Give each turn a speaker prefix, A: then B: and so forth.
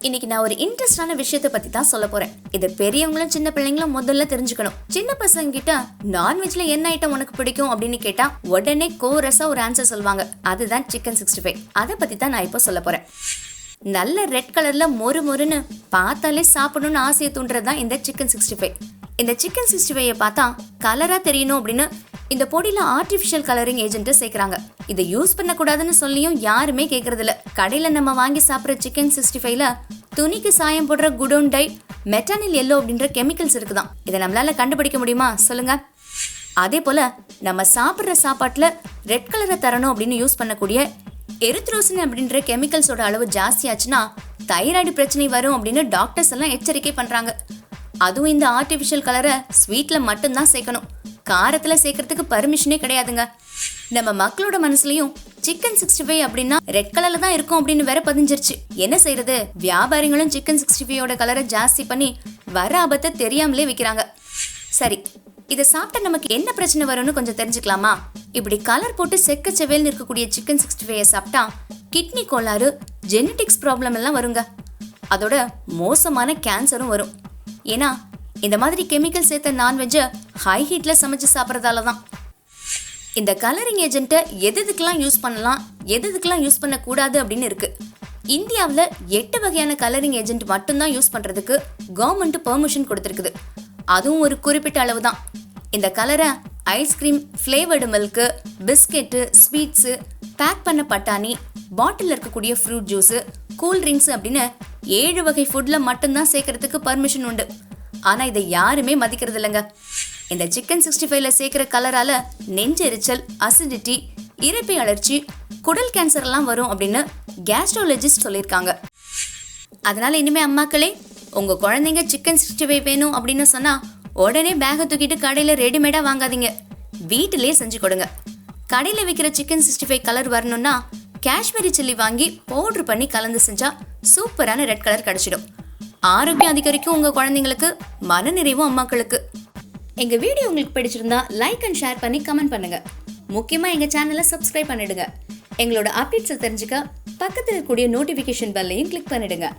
A: இன்னைக்கு நான் ஒரு இன்ட்ரெஸ்டான விஷயத்தை பத்தி தான் சொல்ல போறேன். இது பெரியவங்களும் சின்ன பிள்ளைங்களும் முதல்ல தெரிஞ்சுக்கணும். சின்ன பசங்க கிட்ட நான்வெஜ்ல என்ன ஐட்டம் உனக்கு பிடிக்கும் அப்படின்னு கேட்டா உடனே கோரஸா ஒரு ஆன்சர் சொல்லுவாங்க. அதுதான் சிக்கன் 65. அதை பத்தி தான் நான் இப்போ சொல்ல போறேன். நல்ல ரெட் கலர்ல மொறு மொறுன்னு பார்த்தாலே சாப்பிடணும்னு ஆசையை தூண்டுறதுதான் இந்த சிக்கன் 65. இந்த சிக்கன் 65 பார்த்தா கலரா தெரியணும் அப்படின்னு இந்த பொடியில ஆர்டிபிஷியல் கலரிங் ஏஜென்ட் சேர்க்கிறாங்க. இதை யூஸ் பண்ணக்கூடாதுன்னு சொல்லியும் யாருமே கேட்கறது இல்ல. கடையில நம்ம வாங்கி சாப்பிட்ற சிக்கன் 65ல துணிக்கு சாயம் போடுற குடோன் டை, மெட்டானில் எல்லோ அப்படின்ற கெமிக்கல்ஸ் இருக்குதான். இதை நம்மளால கண்டுபிடிக்க முடியுமா சொல்லுங்க? அதே போல நம்ம சாப்பிட்ற சாப்பாட்டுல ரெட் கலரை தரணும் அப்படின்னு யூஸ் பண்ணக்கூடிய எரித்ரோசின் அப்படின்ற கெமிக்கல்ஸோட அளவு ஜாஸ்தி ஆச்சுன்னா தைராய்டு பிரச்சனை வரும் அப்படின்னு டாக்டர்ஸ் எல்லாம் எச்சரிக்கை பண்றாங்க. அதுவும் இந்த ஆர்டிபிஷியல் கலரை ஸ்வீட்ல மட்டும்தான் சேர்க்கணும். காரத்துல சேர்க்கறதுக்கு பர்மிஷனே கிடையாதுங்க. நம்ம மக்களோட மனசுலயும் சிக்கன் 65 அப்படின்னா ரெட் கலர்ல தான் இருக்கும் அப்படின்னு வேற பதிஞ்சிருச்சு. என்ன செய்யறது? வியாபாரிகளும் சிக்கன் 65யோட கலரை ஜாஸ்தி பண்ணி வர ஆபத்தை தெரியாமலே விற்கிறாங்க. சரி, இதை சாப்பிட்டா நமக்கு என்ன பிரச்சனை வரும்னு கொஞ்சம் தெரிஞ்சுக்கலாமா? இப்படி கலர் போட்டு செக்க செவேல்னு இருக்கக்கூடிய சிக்கன் 65 சாப்பிட்டா கிட்னி கோளாறு, ஜெனடிக்ஸ் ப்ராப்ளம் எல்லாம் வருங்க. அதோட மோசமான கேன்சரும் வரும். ஏன்னா இந்த மாதிரி கெமிக்கல் சேர்த்த நான்வெஜ்ஜை ஹை ஹீட்ல சமைச்சு சாப்பிட்றதால தான். இந்த கலரிங் ஏஜென்ட்டை எதுக்கெல்லாம் யூஸ் பண்ணலாம், எதுக்கெல்லாம் யூஸ் பண்ணக்கூடாது அப்படின்னு இருக்கு. இந்தியாவில் 8 வகையான கலரிங் ஏஜென்ட் மட்டும்தான் யூஸ் பண்றதுக்கு கவர்மெண்ட் பெர்மிஷன் கொடுத்துருக்குது. அதுவும் ஒரு குறிப்பிட்ட அளவு தான். இந்த கலரை ice cream, flavoured milk, biscuit, sweets, pack பண்ண பட்டாணி, பாட்டில் இருக்கக்கூடிய ஃப்ரூட் ஜூஸு, கூல்ட்ரிங்க்ஸ் அப்படின்னு 7 வகை ஃபுட்ல மட்டும்தான் சேர்க்கறதுக்கு பர்மிஷன் உண்டு. ஆனா இதை யாருமே மதிக்கிறது இல்லைங்க. இந்த சிக்கன் 65ல சேர்க்கிற கலரால நெஞ்செரிச்சல், அசிடிட்டி, இரைப்பை அழற்சி, குடல் கேன்சர் எல்லாம் வரும் அப்படின்னு கேஸ்ட்ரோலஜிஸ்ட் சொல்லியிருக்காங்க. அதனால இனிமே அம்மாக்களே, உங்க குழந்தைங்க சிக்கன் 65 வேணும் அப்படின்னு சொன்னா உடனே பேகை தூக்கிட்டு கடையில ரெடிமேடா வாங்காதீங்க, வீட்டிலேயே செஞ்சு கொடுங்க. கடையில விற்கிற சிக்கன் 65 கலர் வரணும்னா காஷ்மீரி சில்லி வாங்கி பவுடர் பண்ணி கலந்து செஞ்சா சூப்பரான ரெட் கலர் கிடைச்சிடும். ஆரோக்கியம் அதிகரிக்கும் உங்க குழந்தைங்களுக்கு, மனநிறைவும் அம்மாக்களுக்கு. எங்க வீடியோ உங்களுக்கு பிடிச்சிருந்தா லைக் அண்ட் ஷேர் பண்ணி கமெண்ட் பண்ணுங்க. முக்கியமா எங்க சேனலை சப்ஸ்கிரைப் பண்ணிடுங்க. எங்களோட அப்டேட்ஸை தெரிஞ்சுக்க பக்கத்தில் இருக்கக்கூடிய நோட்டிபிகேஷன் பெல்லையும் கிளிக் பண்ணிடுங்க.